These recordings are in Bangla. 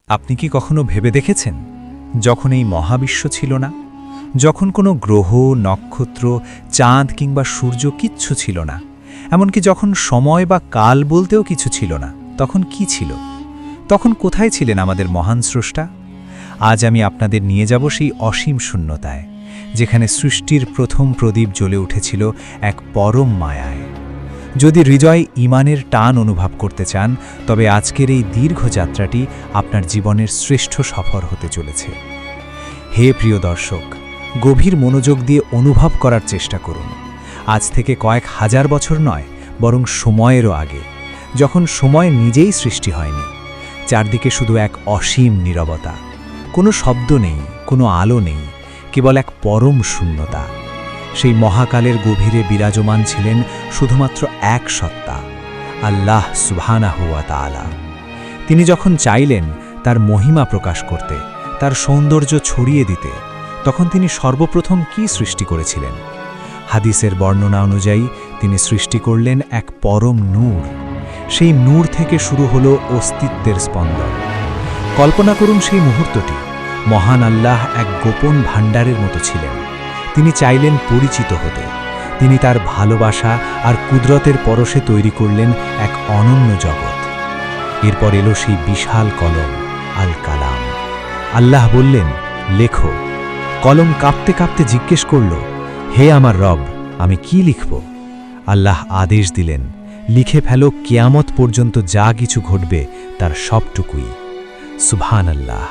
আপনি কি কখনো ভেবে দেখেছেন, যখন এই মহাবিশ্ব ছিল না, যখন কোনো গ্রহ, নক্ষত্র, চাঁদ কিংবা সূর্য কিচ্ছু ছিল না, এমনকি যখন সময় বা কাল বলতেও কিছু ছিল না, তখন কি ছিল? তখন কোথায় ছিলেন আমাদের মহান স্রষ্টা? আজ আমি আপনাদের নিয়ে যাব সেই অসীম শূন্যতায়, যেখানে সৃষ্টির প্রথম প্রদীপ জ্বলে উঠেছিল এক পরম মায়ায়। যদি হৃদয়ে ঈমানের টান অনুভব করতে চান, তবে আজকের এই দীর্ঘ যাত্রাটি আপনার জীবনের শ্রেষ্ঠ সফর হতে চলেছে। হে প্রিয় দর্শক, গভীর মনোযোগ দিয়ে অনুভব করার চেষ্টা করুন। আজ থেকে কয়েক হাজার বছর নয়, বরং সময়েরও আগে, যখন সময় নিজেই সৃষ্টি হয়নি। চারদিকে শুধু এক অসীম নীরবতা, কোনো শব্দ নেই, কোনো আলো নেই, কেবল এক পরম শূন্যতা। সেই মহাকালের গভীরে বিরাজমান ছিলেন শুধুমাত্র এক সত্তা, আল্লাহ সুবহানাহু ওয়া তাআলা। তিনি যখন চাইলেন তার মহিমা প্রকাশ করতে, তার সৌন্দর্য ছড়িয়ে দিতে, তখন তিনি সর্বপ্রথম কি সৃষ্টি করেছিলেন? হাদিসের বর্ণনা অনুযায়ী তিনি সৃষ্টি করলেন এক পরম নূর। সেই নূর থেকে শুরু হলো অস্তিত্বের স্পন্দন। কল্পনা করুন সেই মুহূর্তটি। মহান আল্লাহ এক গোপন ভাণ্ডারের মতো ছিলেন। তিনি চাইলেন পরিচিত হতে। তিনি তার ভালোবাসা আর কুদরতের পরশে তৈরি করলেন এক অনন্য জগৎ। এরপর এলো সেই বিশাল কলম, আল কালাম। আল্লাহ বললেন, লেখো। কলম কাঁপতে কাঁপতে জিজ্ঞেস করল, হে আমার রব, আমি কি লিখব? আল্লাহ আদেশ দিলেন, লিখে ফেলো কিয়ামত পর্যন্ত যা কিছু ঘটবে তার সবটুকুই। সুবহানাল্লাহ।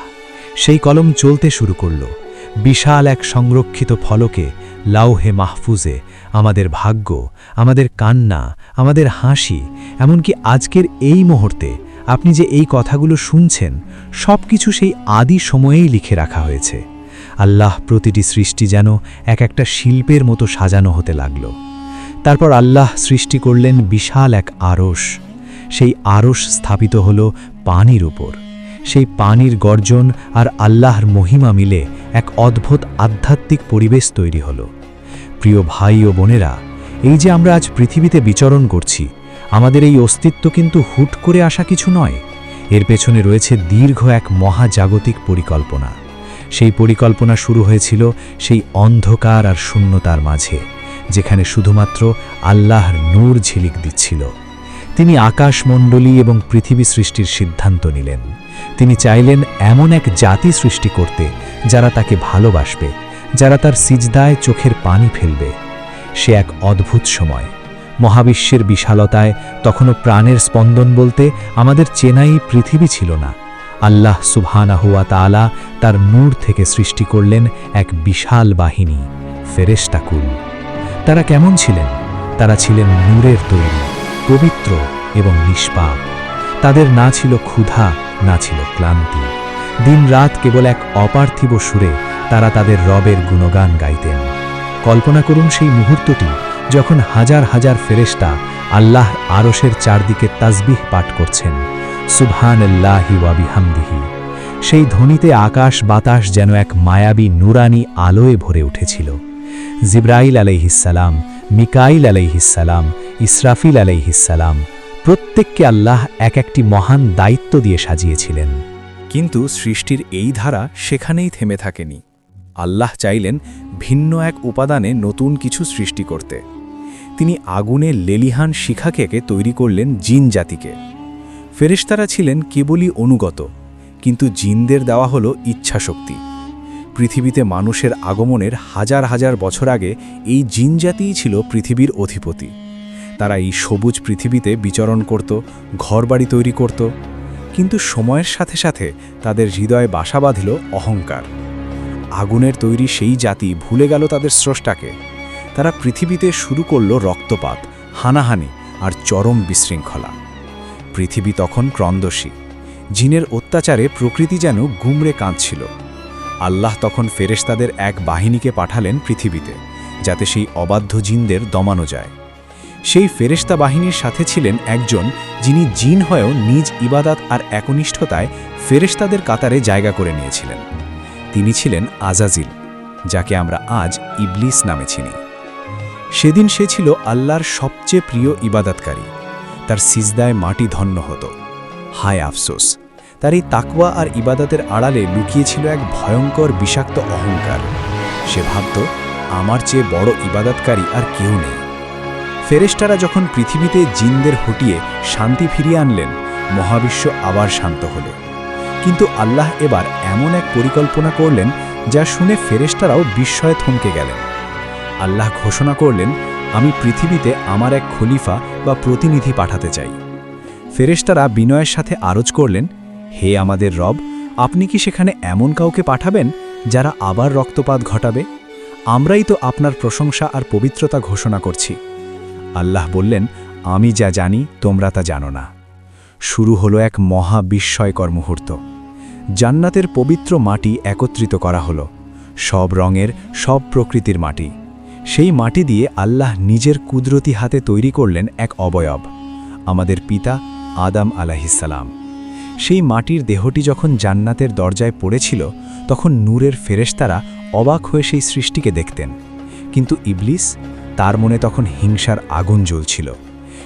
সেই কলম চলতে শুরু করল। বিশাল এক সংরক্ষিত ফলকে, লাউহে মাহফুজে, আমাদের ভাগ্য, আমাদের কান্না, আমাদের হাসি, এমনকি আজকের এই মুহূর্তে আপনি যে এই কথাগুলো শুনছেন, সব কিছু সেই আদি সময়েই লিখে রাখা হয়েছে। আল্লাহ প্রতিটি সৃষ্টি যেন এক একটা শিল্পের মতো সাজানো হতে লাগল। তারপর আল্লাহ সৃষ্টি করলেন বিশাল এক আরশ। সেই আরশ স্থাপিত হল পানির উপর। সেই পানির গর্জন আর আল্লাহর মহিমা মিলে এক অদ্ভুত আধ্যাত্মিক পরিবেশ তৈরি হল। প্রিয় ভাই ও বোনেরা, এই যে আমরা আজ পৃথিবীতে বিচরণ করছি, আমাদের এই অস্তিত্ব কিন্তু হুট করে আসা কিছু নয়। এর পেছনে রয়েছে দীর্ঘ এক মহাজাগতিক পরিকল্পনা। সেই পরিকল্পনা শুরু হয়েছিল সেই অন্ধকার আর শূন্যতার মাঝে, যেখানে শুধুমাত্র আল্লাহর নূর ঝিলিক দিচ্ছিল। তিনি আকাশমণ্ডলী এবং পৃথিবী সৃষ্টির সিদ্ধান্ত নিলেন। তিনি চাইলেন এমন এক জাতি সৃষ্টি করতে, যারা তাকে ভালোবাসবে, যারা তার সিজদায় চোখের পানি ফেলবে। সে এক অদ্ভুত সময়। মহাবিশ্বের বিশালতায় তখনও প্রাণের স্পন্দন বলতে আমাদের চেনাই পৃথিবী ছিল না। আল্লাহ সুবহানাহু ওয়া তাআলা তার নূর থেকে সৃষ্টি করলেন এক বিশাল বাহিনী, ফেরেশতাকুল। তারা কেমন ছিলেন? তারা ছিলেন নূরের তৈরি, পবিত্র এবং নিষ্পাপ। তাদের না ছিল ক্ষুধা, না ছিল ক্লান্তি। দিনরাত কেবল এক অপার্থিব সুরে তারা তাদের রবের গুণগান গাইতেন। কল্পনা করুন সেই মুহূর্তটি, যখন হাজার হাজার ফেরেশতা আল্লাহ আরশের চারদিকে তাসবিহ পাঠ করছেন, সুবহানাল্লাহি ওয়া বিহামদিহি। সেই ধ্বনিতে আকাশ বাতাস যেন এক মায়াবী নুরানি আলোয় ভরে উঠেছিল। জিবরাইল আলাইহিসসালাম, মিকাইল আলাইহিসসালাম, ইসরাফিল আলাইহিসসালাম, প্রত্যেককে আল্লাহ এক একটি মহান দায়িত্ব দিয়ে সাজিয়েছিলেন। কিন্তু সৃষ্টির এই ধারা সেখানেই থেমে থাকেনি। আল্লাহ চাইলেন ভিন্ন এক উপাদানে নতুন কিছু সৃষ্টি করতে। তিনি আগুনে লেলিহান শিখাকে তৈরি করলেন জিন জাতিকে। ফেরেশতারা ছিলেন কেবলই অনুগত, কিন্তু জিনদের দেওয়া হলো ইচ্ছাশক্তি। পৃথিবীতে মানুষের আগমনের হাজার হাজার বছর আগে এই জিন জাতিই ছিল পৃথিবীর অধিপতি। তারা এই সবুজ পৃথিবীতে বিচরণ করত, ঘরবাড়ি তৈরি করত। কিন্তু সময়ের সাথে সাথে তাদের হৃদয়ে বাসা বাঁধল অহংকার। আগুনের তৈরি সেই জাতি ভুলে গেল তাদের স্রষ্টাকে। তারা পৃথিবীতে শুরু করল রক্তপাত, হানাহানি আর চরম বিশৃঙ্খলা। পৃথিবী তখন ক্রন্দসী। জিনের অত্যাচারে প্রকৃতি যেন গুমড়ে কাঁদছিল। আল্লাহ তখন ফেরেশতাদের এক বাহিনীকে পাঠালেন পৃথিবীতে, যাতে সেই অবাধ্য জিনদের দমানো যায়। সেই ফেরেশতা বাহিনীর সাথে ছিলেন একজন, যিনি জিন হয়েও নিজ ইবাদত আর একনিষ্ঠতায় ফেরেশতাদের কাতারে জায়গা করে নিয়েছিলেন। তিনি ছিলেন আজাজিল, যাকে আমরা আজ ইবলিস নামে চিনি। সেদিন সে ছিল আল্লাহর সবচেয়ে প্রিয় ইবাদতকারী। তার সিজদায় মাটি ধন্য হতো। হায় আফসোস, তার এই তাকওয়া আর ইবাদতের আড়ালে লুকিয়েছিল এক ভয়ঙ্কর বিষাক্ত অহংকার। সে ভাবত, আমার চেয়ে বড় ইবাদতকারী আর কেউ নেই। ফেরেশতারা যখন পৃথিবীতে জিনদের হটিয়ে শান্তি ফিরিয়ে আনলেন, মহাবিশ্ব আবার শান্ত হল। কিন্তু আল্লাহ এবার এমন এক পরিকল্পনা করলেন যা শুনে ফেরেশতারাও বিস্ময়ে থমকে গেলেন। আল্লাহ ঘোষণা করলেন, আমি পৃথিবীতে আমার এক খলিফা বা প্রতিনিধি পাঠাতে চাই। ফেরেশতারা বিনয়ের সাথে আরজ করলেন, হে আমাদের রব, আপনি কি সেখানে এমন কাউকে পাঠাবেন যারা আবার রক্তপাত ঘটাবে? আমরাই তো আপনার প্রশংসা আর পবিত্রতা ঘোষণা করছি। আল্লাহ বললেন, আমি যা জানি তোমরা তা জানো না। শুরু হলো এক মহা বিস্ময়কর মুহূর্ত। জান্নাতের পবিত্র মাটি একত্রিত করা হলো, সব রঙের, সব প্রকৃতির মাটি। সেই মাটি দিয়ে আল্লাহ নিজের কুদরতি হাতে তৈরি করলেন এক অবয়ব, আমাদের পিতা আদম আলাইহিসসালাম। সেই মাটির দেহটি যখন জান্নাতের দরজায় পড়েছিল, তখন নূরের ফেরেশতারা অবাক হয়ে সেই সৃষ্টিকে দেখতেন। কিন্তু ইবলিস, তার মনে তখন হিংসার আগুন জ্বলছিল।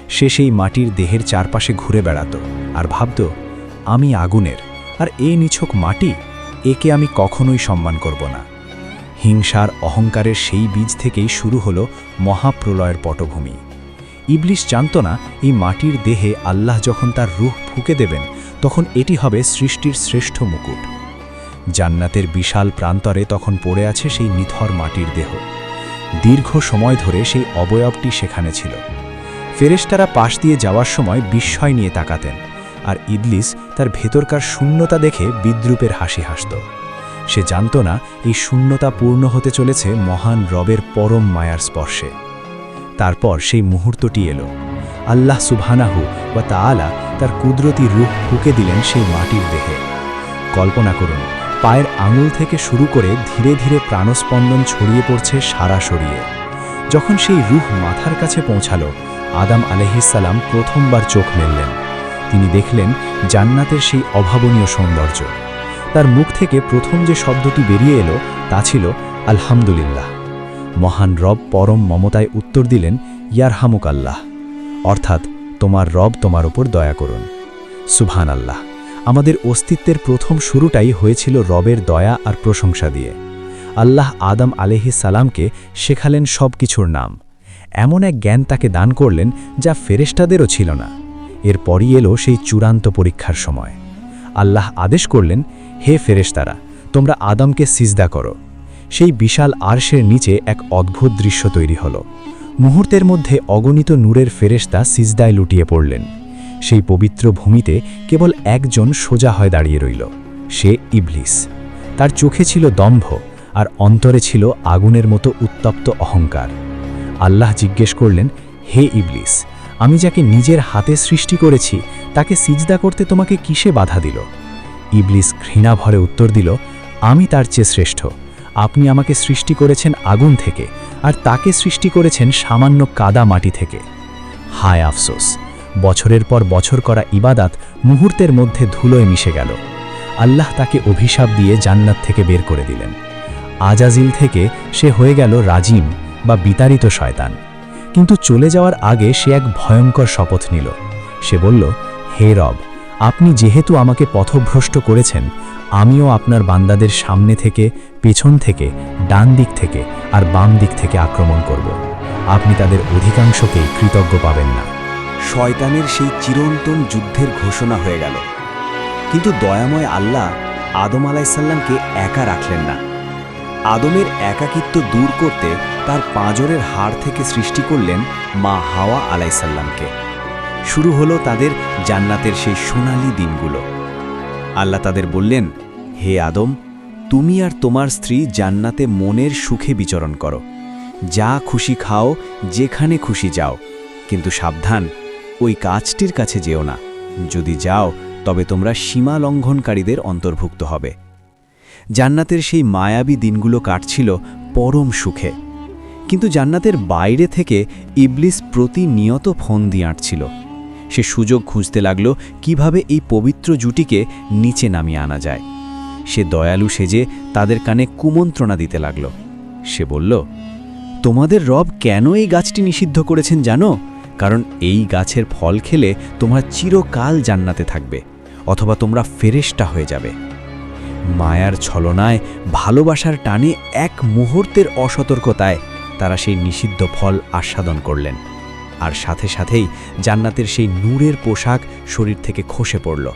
সে সেই মাটির দেহের চারপাশে ঘুরে বেড়াত আর ভাবত, আমি আগুনের, আর এই নিছক মাটি, একে আমি কখনোই সম্মান করব না। হিংসার অহংকারের সেই বীজ থেকেই শুরু হলো মহাপ্রলয়ের পটভূমি। ইবলিস জানত না, এই মাটির দেহে আল্লাহ যখন তার রূহ ফুঁকে দেবেন, তখন এটি হবে সৃষ্টির শ্রেষ্ঠ মুকুট। জান্নাতের বিশাল প্রান্তরে তখন পড়ে আছে সেই নিথর মাটির দেহ। দীর্ঘ সময় ধরে সেই অবয়বটি সেখানে ছিল। ফেরেশতারা পাশ দিয়ে যাওয়ার সময় বিস্ময় নিয়ে তাকাতেন, আর ইবলিস তার ভেতরকার শূন্যতা দেখে বিদ্রূপের হাসি হাসত। সে জানত না, এই শূন্যতা পূর্ণ হতে চলেছে মহান রবের পরম মায়ার স্পর্শে। তারপর সেই মুহূর্তটি এলো। আল্লাহ সুবহানাহু ওয়া তাআলা তার কুদরতি রূহ ফুঁকে দিলেন সেই মাটির দেহে। কল্পনা করুন, পায়ের আঙুল থেকে শুরু করে ধীরে ধীরে প্রাণস্পন্দন ছড়িয়ে পড়ছে সারা শরীরে। যখন সেই রূহ মাথার কাছে পৌঁছালো, আদম আলাইহিসসালাম প্রথমবার চোখ মেললেন। তিনি দেখলেন জান্নাতের সেই অভাবনীয় সৌন্দর্য। তার মুখ থেকে প্রথম যে শব্দটি বেরিয়ে এলো তা ছিল আলহামদুলিল্লাহ। মহান রব পরম মমতায় উত্তর দিলেন, ইয়ারহামুক আল্লাহ, অর্থাৎ তোমার রব তোমার উপর দয়া করুন। সুবহানাল্লাহ। আমাদের অস্তিত্বের প্রথম শুরুটাই হয়েছিল রবের দয়া আর প্রশংসা দিয়ে। আল্লাহ আদম আলাইহিসসালামকে শেখালেন সব কিছুর নাম। এমন এক জ্ঞান তাকে দান করলেন যা ফেরেশতাদেরও ছিল না। এরপরই এলো সেই চূড়ান্ত পরীক্ষার সময়। আল্লাহ আদেশ করলেন, হে ফেরেশতারা, তোমরা আদমকে সিজদা করো। সেই বিশাল আরশের নিচে এক অদ্ভুত দৃশ্য তৈরি হলো। মুহূর্তের মধ্যে অগণিত নূরের ফেরেশতা সিজদায় লুটিয়ে পড়লেন। সেই পবিত্র ভূমিতে কেবল একজন সোজা হয়ে দাঁড়িয়ে রইল, সে ইবলিস। তার চোখে ছিল দম্ভ, আর অন্তরে ছিল আগুনের মতো উত্তপ্ত অহংকার। আল্লাহ জিজ্ঞেস করলেন, হে ইবলিস, আমি যাকে নিজের হাতে সৃষ্টি করেছি তাকে সিজদা করতে তোমাকে কিসে বাধা দিল? ইবলিস ঘৃণা ভরে উত্তর দিল, আমি তার চেয়ে শ্রেষ্ঠ। আপনি আমাকে সৃষ্টি করেছেন আগুন থেকে, আর তাকে সৃষ্টি করেছেন সামান্য কাদা মাটি থেকে। হায় আফসোস, বছরের পর বছর করা ইবাদাত মুহূর্তের মধ্যে ধুলোয় মিশে গেল। আল্লাহ তাকে অভিশাপ দিয়ে জান্নাত থেকে বের করে দিলেন। আজাজিল থেকে সে হয়ে গেল রাজিম বা বিতাড়িত শয়তান। কিন্তু চলে যাওয়ার আগে সে এক ভয়ঙ্কর শপথ নিল। সে বলল, হে রব, আপনি যেহেতু আমাকে পথভ্রষ্ট করেছেন, আমিও আপনার বান্দাদের সামনে থেকে, পেছন থেকে, ডান দিক থেকে আর বাম দিক থেকে আক্রমণ করব। আপনি তাদের অধিকাংশকেই কৃতজ্ঞ পাবেন না। শয়তানের সেই চিরন্তন যুদ্ধের ঘোষণা হয়ে গেল। কিন্তু দয়াময় আল্লাহ আদম আলাইসাল্লামকে একা রাখলেন না। আদমের একাকিত্ব দূর করতে তার পাঁজরের হাড় থেকে সৃষ্টি করলেন মা হাওয়া আলাইসাল্লামকে। শুরু হলো তাদের জান্নাতের সেই সোনালি দিনগুলো। আল্লাহ তাদের বললেন, হে আদম, তুমি আর তোমার স্ত্রী জান্নাতে মনের সুখে বিচরণ করো, যা খুশি খাও, যেখানে খুশি যাও, কিন্তু সাবধান, ওই গাছটির কাছে যেও না। যদি যাও তবে তোমরা সীমা লঙ্ঘনকারীদের অন্তর্ভুক্ত হবে। জান্নাতের সেই মায়াবী দিনগুলো কাটছিল পরম সুখে। কিন্তু জান্নাতের বাইরে থেকে ইবলিস প্রতিনিয়ত ফোন দিয়ে আঁটছিল। সে সুযোগ খুঁজতে লাগল কিভাবে এই পবিত্র জুটিকে নিচে নামিয়ে আনা যায়। সে দয়ালু সেজে তাদের কানে কুমন্ত্রণা দিতে লাগল। সে বলল, তোমাদের রব কেন এই গাছটি নিষিদ্ধ করেছেন জানো? কারণ এই গাছের ফল খেলে তোমরা চিরকাল জান্নাতে থাকবে, অথবা তোমরা ফেরেশতা হয়ে যাবে। মায়ার ছলনায়, ভালোবাসার টানে, এক মুহূর্তের অসতর্কতায় তারা সেই নিষিদ্ধ ফল আস্বাদন করলেন, আর সাথে সাথেই জান্নাতের সেই নূরের পোশাক শরীর থেকে খসে পড়ল।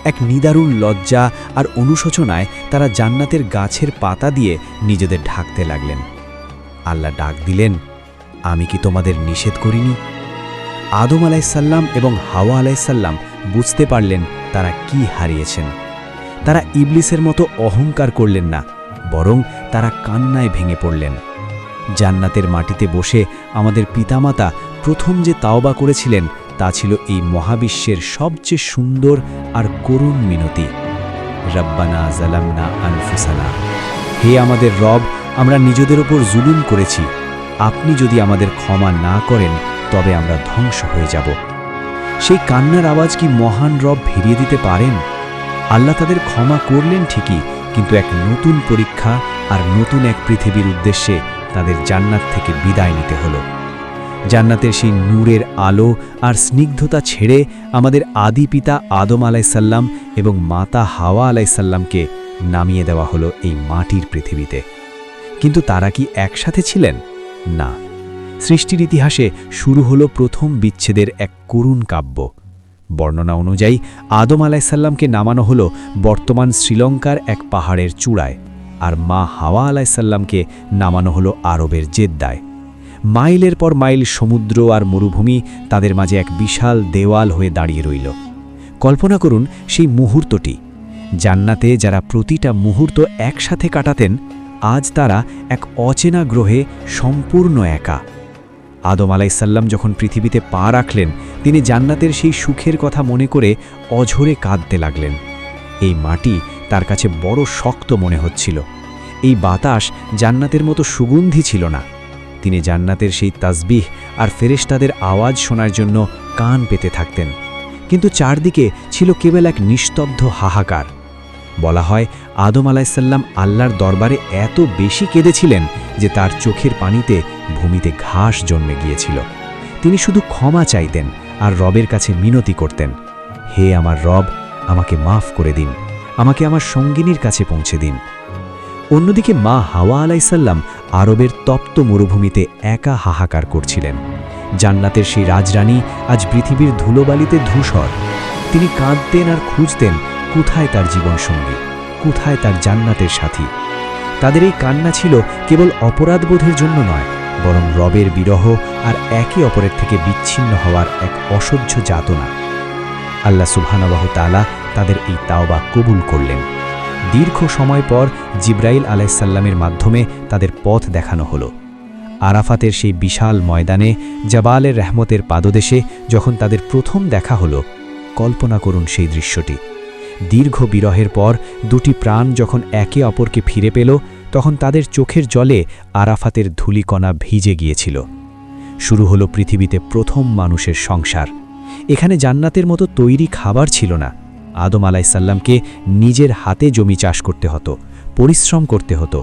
এক নিদারুণ লজ্জা আর অনুশোচনায় তারা জান্নাতের গাছের পাতা দিয়ে নিজেদের ঢাকতে লাগলেন। আল্লাহ ডাক দিলেন, আমি কি তোমাদের নিষেধ করিনি? আদম আলাইসাল্লাম এবং হাওয়া আলাইসাল্লাম বুঝতে পারলেন তারা কি হারিয়েছেন। তারা ইবলিসের মতো অহংকার করলেন না, বরং তারা কান্নায় ভেঙে পড়লেন। জান্নাতের মাটিতে বসে আমাদের পিতামাতা প্রথম যে তাওবা করেছিলেন তা ছিল এই মহাবিশ্বের সবচেয়ে সুন্দর আর করুণ মিনতি, রব্বানা জালামনা আনফুসানা, হে আমাদের রব, আমরা নিজেদের ওপর জুলুম করেছি, আপনি যদি আমাদের ক্ষমা না করেন তবে আমরা ধ্বংস হয়ে যাব। সেই কান্নার আওয়াজ কি মহান রব ফিরিয়ে দিতে পারেন? আল্লাহ তাদের ক্ষমা করলেন ঠিকই, কিন্তু এক নতুন পরীক্ষা আর নতুন এক পৃথিবীর উদ্দেশ্যে তাদের জান্নাত থেকে বিদায় নিতে হলো। জান্নাতের সেই নূরের আলো আর স্নিগ্ধতা ছেড়ে আমাদের আদি পিতা আদম আলাইসাল্লাম এবং মাতা হাওয়া আলাইসাল্লামকে নামিয়ে দেওয়া হলো এই মাটির পৃথিবীতে। কিন্তু তারা কি একসাথে ছিলেন? না। সৃষ্টির ইতিহাসে শুরু হলো প্রথম বিচ্ছেদের এক করুণ কাব্য। বর্ণনা অনুযায়ী আদম আলাইসাল্লামকে নামানো হলো বর্তমান শ্রীলঙ্কার এক পাহাড়ের চূড়ায়, আর মা হাওয়া আলাইসাল্লামকে নামানো হলো আরবের জেদ্দায়। মাইলের পর মাইল সমুদ্র আর মরুভূমি তাদের মাঝে এক বিশাল দেওয়াল হয়ে দাঁড়িয়ে রইল। কল্পনা করুন সেই মুহূর্তটি। জান্নাতে যারা প্রতিটা মুহূর্ত একসাথে কাটাতেন, আজ তারা এক অচেনা গ্রহে সম্পূর্ণ একা। আদম আলাইসাল্লাম যখন পৃথিবীতে পা রাখলেন, তিনি জান্নাতের সেই সুখের কথা মনে করে অঝরে কাঁদতে লাগলেন। এই মাটি তার কাছে বড় শক্ত মনে হচ্ছিল। এই বাতাস জান্নাতের মতো সুগন্ধি ছিল না। তিনি জান্নাতের সেই তাসবিহ আর ফেরেশতাদের আওয়াজ শোনার জন্য কান পেতে থাকতেন, কিন্তু চারদিকে ছিল কেবল এক নিস্তব্ধ হাহাকার। বলা হয় আদম আলাইসাল্লাম আল্লাহর দরবারে এত বেশি কেঁদেছিলেন যে তার চোখের পানিতে ভূমিতে ঘাস জন্মে গিয়েছিল। তিনি শুধু ক্ষমা চাইতেন আর রবের কাছে মিনতি করতেন, হে আমার রব, আমাকে মাফ করে দিন, আমাকে আমার সঙ্গিনীর কাছে পৌঁছে দিন। অন্যদিকে মা হাওয়া আলাইসাল্লাম আরবের তপ্ত মরুভূমিতে একা হাহাকার করছিলেন। জান্নাতের সেই রাজরানী আজ পৃথিবীর ধুলোবালিতে ধূসর। তিনি কাঁদতেন আর খুঁজতেন কোথায় তার জীবনসঙ্গী, কোথায় তার জান্নাতের সাথী। তাদের এই কান্না ছিল কেবল অপরাধবোধের জন্য নয়, বরং রবের বিরহ আর একে অপরের থেকে বিচ্ছিন্ন হওয়ার এক অসহ্য যাতনা। আল্লাহ সুবহানাহু ওয়া তাআলা তাদের এই তাওবা কবুল করলেন। দীর্ঘ সময় পর জিব্রাইল আলাইসাল্লামের মাধ্যমে তাদের পথ দেখানো হলো। আরাফাতের সেই বিশাল ময়দানে জাবালের রহমতের পাদদেশে যখন তাদের প্রথম দেখা হলো, কল্পনা করুন সেই দৃশ্যটি। দীর্ঘ বিরহের পর দুটি প্রাণ যখন একে অপরকে ফিরে পেল, তখন তাদের চোখের জলে আরাফাতের ধূলিকণা ভিজে গিয়েছিল। শুরু হলো পৃথিবীতে প্রথম মানুষের সংসার। এখানে জান্নাতের মতো তৈরি খাবার ছিল না। আদম আলাইসাল্লামকে নিজের হাতে জমি চাষ করতে হতো, পরিশ্রম করতে হতো,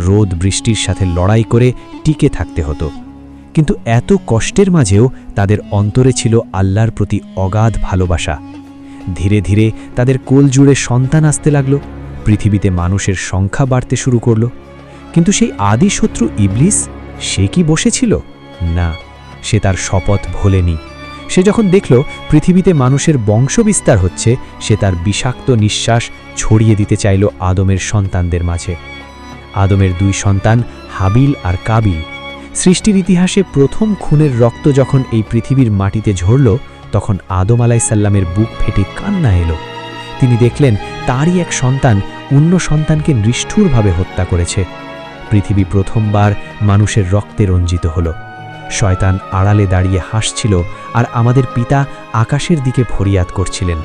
রোদ বৃষ্টির সাথে লড়াই করে টিকে থাকতে হতো। কিন্তু এত কষ্টের মাঝেও তাদের অন্তরে ছিল আল্লাহর প্রতি অগাধ ভালোবাসা। ধীরে ধীরে তাদের কোল জুড়ে সন্তান আসতে লাগল, পৃথিবীতে মানুষের সংখ্যা বাড়তে শুরু করল। কিন্তু সেই আদি শত্রু ইবলিস, সে কি বসেছিল? না, সে তার শপথ ভোলেনি। সে যখন দেখল পৃথিবীতে মানুষের বংশবিস্তার হচ্ছে, সে তার বিষাক্ত নিঃশ্বাস ছড়িয়ে দিতে চাইল আদমের সন্তানদের মাঝে। আদমের দুই সন্তান হাবিল আর কাবিল। সৃষ্টির ইতিহাসে প্রথম খুনের রক্ত যখন এই পৃথিবীর মাটিতে ঝরল, তখন আদম আলাইসাল্লামের বুক ফেটে কান্না এলো। তিনি দেখলেন তারই এক সন্তান অন্য সন্তানকে নিষ্ঠুরভাবে হত্যা করেছে। পৃথিবী প্রথমবার মানুষের রক্তে রঞ্জিত হল। শয়তান আড়ালে দাঁড়িয়ে হাসছিল, আর আমাদের পিতা আকাশের দিকে ফরিয়াদ করছিলেন।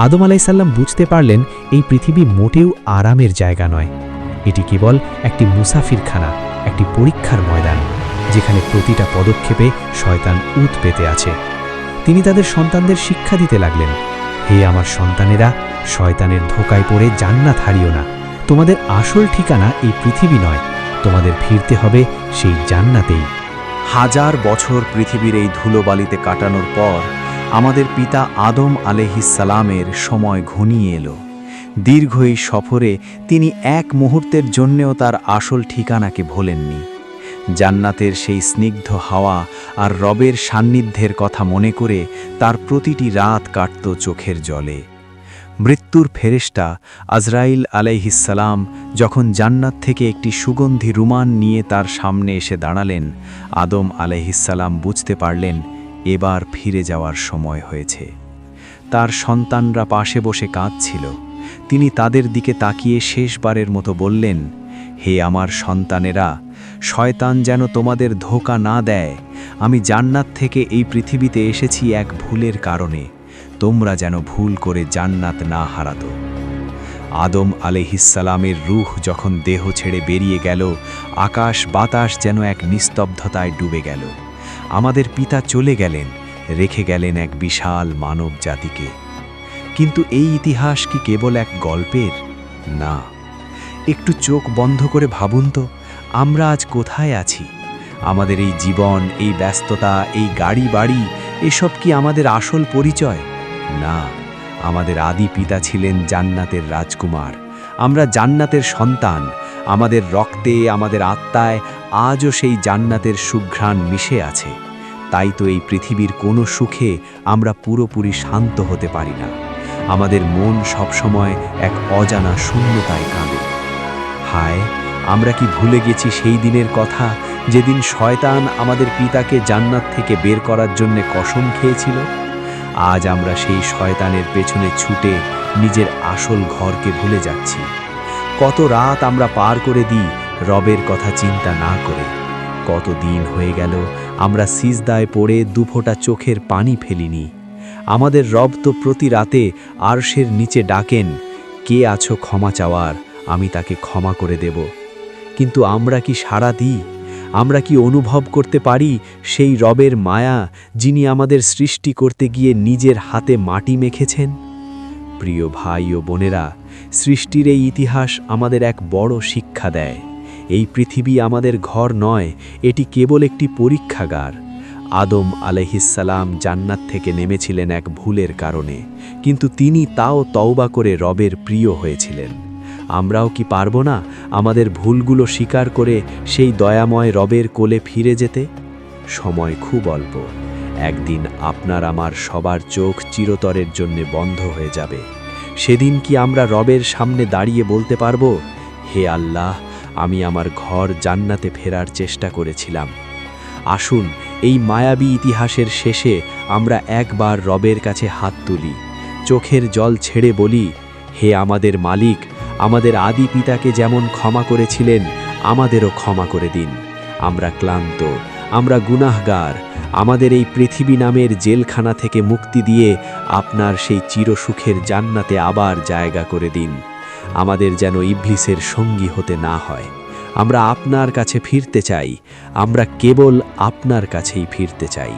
আদম আলাইসাল্লাম বুঝতে পারলেন এই পৃথিবী মোটেও আরামের জায়গা নয়। এটি কেবল একটি মুসাফিরখানা, একটি পরীক্ষার ময়দান, যেখানে প্রতিটা পদক্ষেপে শয়তান উত পেতে আছে। তিনি তাদের সন্তানদের শিক্ষা দিতে লাগলেন, হে আমার সন্তানেরা, শয়তানের ধোকায় পড়ে জান্নাত হারিও না। তোমাদের আসল ঠিকানা এই পৃথিবী নয়, তোমাদের ফিরতে হবে সেই জান্নাতেই। হাজার বছর পৃথিবীর এই ধুলোবালিতে কাটানোর পর আমাদের পিতা আদম আলাইহিসসালামের সময় ঘনিয়ে এলো। দীর্ঘ এই সফরে তিনি এক মুহূর্তের জন্যেও তার আসল ঠিকানাকে ভোলেননি। জান্নাতের সেই স্নিগ্ধ হাওয়া আর রবের সান্নিধ্যের কথা মনে করে তার প্রতিটি রাত কাটত চোখের জলে। মৃত্যুর ফেরেশতা আজরাইল আলাইহিসসালাম যখন জান্নাত থেকে একটি সুগন্ধি রুমাল নিয়ে তার সামনে এসে দাঁড়ালেন, আদম আলাইহিসসালাম বুঝতে পারলেন এবার ফিরে যাওয়ার সময় হয়েছে। তার সন্তানরা পাশে বসে কাঁদছিল। তিনি তাদের দিকে তাকিয়ে শেষবারের মতো বললেন, হে আমার সন্তানেরা, শয়তান যেন তোমাদের ধোঁকা না দেয়। আমি জান্নাত থেকে এই পৃথিবীতে এসেছি এক ভুলের কারণে। তোমরা যেন ভুল করে জান্নাত না হারাতো। আদম আলাইহিসসালামের রূহ যখন দেহ ছেড়ে বেরিয়ে গেল, আকাশ বাতাস যেন এক নিস্তব্ধতায় ডুবে গেল। আমাদের পিতা চলে গেলেন, রেখে গেলেন এক বিশাল মানব জাতিকে। কিন্তু এই ইতিহাস কি কেবল এক গল্পের? না। একটু চোখ বন্ধ করে ভাবুন তো, আমরা আজ কোথায় আছি? আমাদের এই জীবন, এই ব্যস্ততা, এই গাড়ি বাড়ি, এসব কি আমাদের আসল পরিচয়? না, আমাদের আদি পিতা ছিলেন জান্নাতের রাজকুমার। আমরা জান্নাতের সন্তান। আমাদের রক্তে, আমাদের আত্মায় আজও সেই জান্নাতের সুঘ্রাণ মিশে আছে। তাই তো এই পৃথিবীর কোনো সুখে আমরা পুরোপুরি শান্ত হতে পারি না। আমাদের মন সবসময় এক অজানা শূন্যতায় কাঁদে। হায়, আমরা কি ভুলে গেছি সেই দিনের কথা, যেদিন শয়তান আমাদের পিতাকে জান্নাত থেকে বের করার জন্য কসম খেয়েছিল? আজ আমরা সেই শয়তানের পেছনে ছুটে নিজের আসল ঘরকে ভুলে যাচ্ছি। কত রাত আমরা পার করে দিই রবের কথা চিন্তা না করে। কত দিন হয়ে গেল আমরা সিজদায় পড়ে দুফোঁটা চোখের পানি ফেলিনি। আমাদের রব তো প্রতি রাতে আরশের নিচে ডাকেন, কে আছো ক্ষমা চাওয়ার, আমি তাকে ক্ষমা করে দেব। কিন্তু আমরা কি সাড়া দিই? আমরা কি অনুভব করতে পারি সেই রবের মায়া, যিনি আমাদের সৃষ্টি করতে গিয়ে নিজের হাতে মাটি মেখেছেন? প্রিয় ভাই ও বোনেরা, সৃষ্টির এই ইতিহাস আমাদের এক বড় শিক্ষা দেয়। এই পৃথিবী আমাদের ঘর নয়, এটি কেবল একটি পরীক্ষাগার। আদম আলাইহিসসালাম জান্নাত থেকে নেমেছিলেন এক ভুলের কারণে, কিন্তু তিনি তাও তওবা করে রবের প্রিয় হয়েছিলেন। আমরাও কি পারবো না আমাদের ভুলগুলো স্বীকার করে সেই দয়াময় রবের কোলে ফিরে যেতে? সময় খুব অল্প। একদিন আপনার আমার সবার চোখ চিরতরের জন্য বন্ধ হয়ে যাবে। সেদিন কি আমরা রবের সামনে দাঁড়িয়ে বলতে পারবো, হে আল্লাহ, আমি আমার ঘর জান্নাতে ফেরার চেষ্টা করেছিলাম? আসুন এই মায়াবী ইতিহাসের শেষে আমরা একবার রবের কাছে হাত তুলি, চোখের জল ছেড়ে বলি, হে আমাদের মালিক, আমাদের আদি পিতাকে যেমন ক্ষমা করেছিলেন আমাদেরও ক্ষমা করে দিন। আমরা ক্লান্ত, আমরা গুনাহগার। আমাদের এই পৃথিবী নামের জেলখানা থেকে মুক্তি দিয়ে আপনার সেই চিরসুখের জান্নাতে আবার জায়গা করে দিন। আমাদের যেন ইবলিসের সঙ্গী হতে না হয়। আমরা আপনার কাছে ফিরতে চাই। আমরা কেবল আপনার কাছেই ফিরতে চাই।